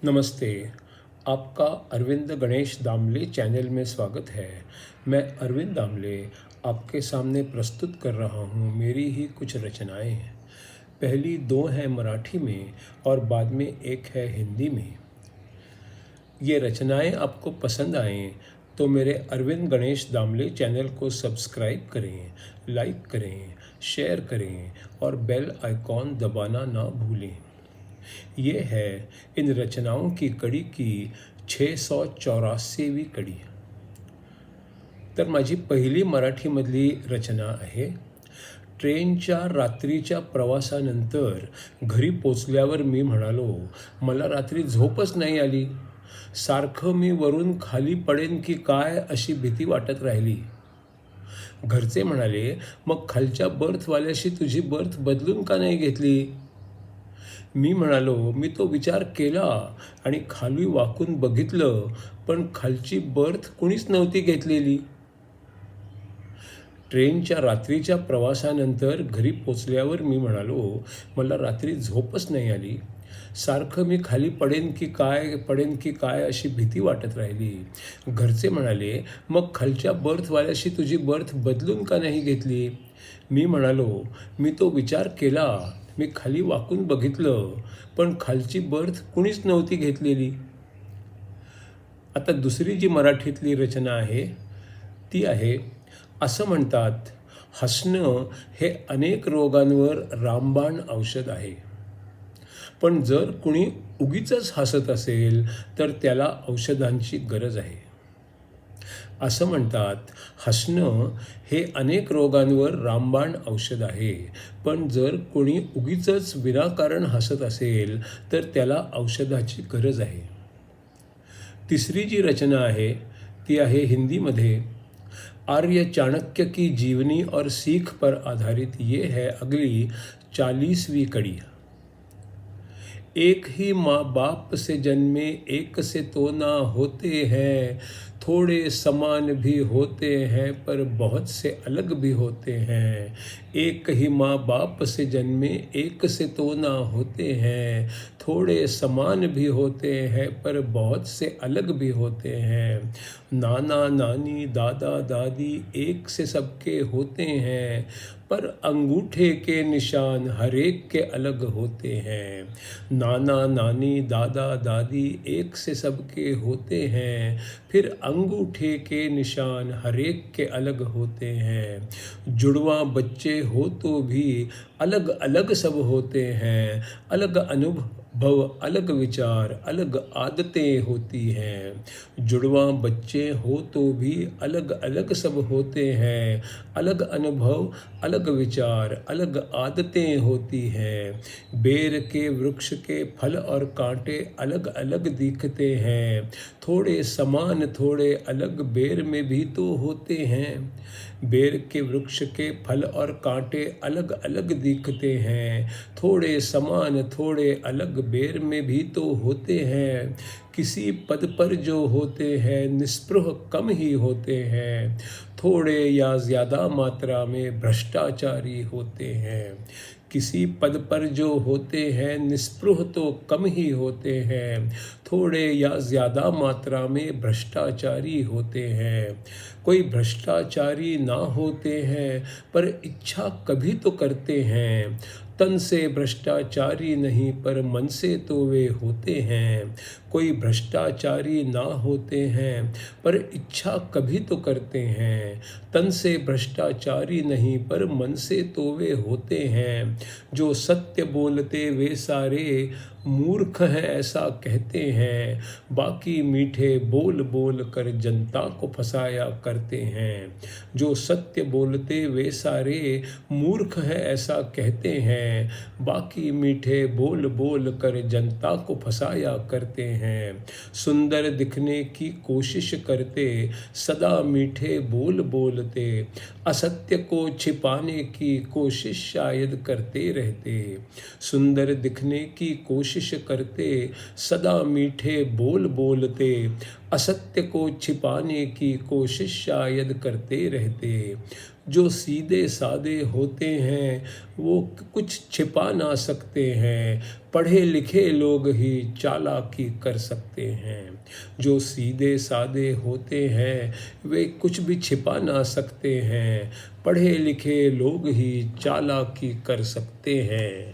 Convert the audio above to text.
नमस्ते। आपका अरविंद गणेश दामले चैनल में स्वागत है। मैं अरविंद दामले आपके सामने प्रस्तुत कर रहा हूँ मेरी ही कुछ रचनाएं। पहली दो हैं मराठी में और बाद में एक है हिंदी में। ये रचनाएं आपको पसंद आएँ तो मेरे अरविंद गणेश दामले चैनल को सब्सक्राइब करें, लाइक करें, शेयर करें और बेल आइकॉन दबाना ना भूलें। ये है इन रचनाओं की कडी की 684वी कडी। तर माझी पहिली मराठीमधली रचना आहे। ट्रेनच्या रात्रीच्या प्रवासानंतर घरी पोचल्यावर मी म्हणालो, मला रात्री झोपच नाही आली. सारखं मी वरून खाली पडेन की काय अशी भीती वाटत राहिली. घरचे म्हणाले, मग खालच्या बर्थवाल्याशी तुझी बर्थ बदलून का नाही घेतली. मी म्हणालो, मी तो विचार केला आणि खाली वाकून बघितलं, पण खालची बर्थ कुणीच नव्हती घेतलेली. ट्रेनच्या रात्रीच्या प्रवासानंतर घरी पोचल्यावर मी म्हणालो, मला रात्री झोपच नाही आली. सारखं मी खाली पडेन की काय अशी भीती वाटत राहिली. घरचे म्हणाले, मग खालच्या बर्थवाल्याशी तुझी बर्थ बदलून का नाही घेतली. मी म्हणालो, मी तो विचार केला. मी खाली वाकून बघितलं, पण खालची बर्थ कुणीच नव्हती घेतलेली. आता दुसरी जी मराठीतली रचना आहे ती आहे, असं म्हणतात, हसणं हे अनेक रोगांवर रामबाण औषध आहे. पण जर कुणी उगीचच हसत असेल तर त्याला औषधांची गरज आहे. असं म्हणतात, हसणं हे अनेक रोगांवर रामबाण औषध आहे. पण जर कोणी उगीचच विनाकारण हसत असेल तर त्याला औषधाची गरज आहे. तिसरी जी रचना आहे ती आहे हिंदीमध्ये। आर्य चाणक्य की जीवनी और सीख पर आधारित ये है अगली 40वीं कड़ी। एक ही माँ बाप से जन्मे एक से तो ना होते हैं, थोड़े समान भी होते हैं पर बहुत से अलग भी होते हैं। एक ही माँ बाप से जन्मे एक से तो ना होते हैं, थोड़े समान भी होते हैं पर बहुत से अलग भी होते हैं। नाना नानी दादा दादी एक से सबके होते हैं, पर अंगूठे के निशान हर एक के अलग होते हैं। नाना नानी दादा दादी एक से सबके होते हैं, फिर अंगूठे के निशान हर एक के अलग होते हैं। जुड़वा बच्चे हो तो भी अलग अलग सब होते हैं, अलग अनुभव अलग विचार अलग आदतें होती हैं। जुड़वा बच्चे हो तो भी अलग अलग सब होते हैं, अलग अनुभव अलग विचार अलग आदतें होती हैं। बेर के वृक्ष के फल और कांटे अलग अलग दिखते हैं, थोड़े समान थोड़े अलग बेर में भी तो होते हैं। बेर के वृक्ष के फल और कांटे अलग अलग दिखते हैं, थोड़े समान थोड़े अलग बेर में भी तो होते हैं। किसी पद पर जो होते हैं निस्पृह कम ही होते हैं, थोड़े या ज़्यादा मात्रा में भ्रष्टाचारी होते हैं। किसी पद पर जो होते हैं निस्पृह तो कम ही होते हैं, थोड़े या ज़्यादा मात्रा में भ्रष्टाचारी होते हैं। कोई भ्रष्टाचारी ना होते हैं पर इच्छा कभी तो करते हैं, तन से भ्रष्टाचारी नहीं पर मन से तो वे होते हैं। कोई भ्रष्टाचारी ना होते हैं पर इच्छा कभी तो करते हैं, तन से भ्रष्टाचारी नहीं पर मन से तो वे होते हैं। जो सत्य बोलते वे सारे मूर्ख हैं ऐसा कहते हैं, बाकी मीठे बोल बोल कर जनता को फंसाया करते हैं। जो सत्य बोलते वे सारे मूर्ख हैं ऐसा कहते हैं, बाकी मीठे बोल बोल कर जनता को फंसाया करते हैं। सुंदर दिखने की कोशिश करते सदा मीठे बोल बोलते, असत्य को छिपाने की कोशिश शायद करते रहते। सुंदर दिखने की कोशिश करते सदा मीठे बोल बोलते, असत्य को छिपाने की कोशिश शायद करते रहते। जो सीधे सादे होते हैं वो कुछ छिपा ना सकते हैं, पढ़े लिखे लोग ही चालाकी कर सकते हैं। जो सीधे सादे होते हैं वे कुछ भी छिपा ना सकते हैं, पढ़े लिखे लोग ही चालाकी कर सकते हैं।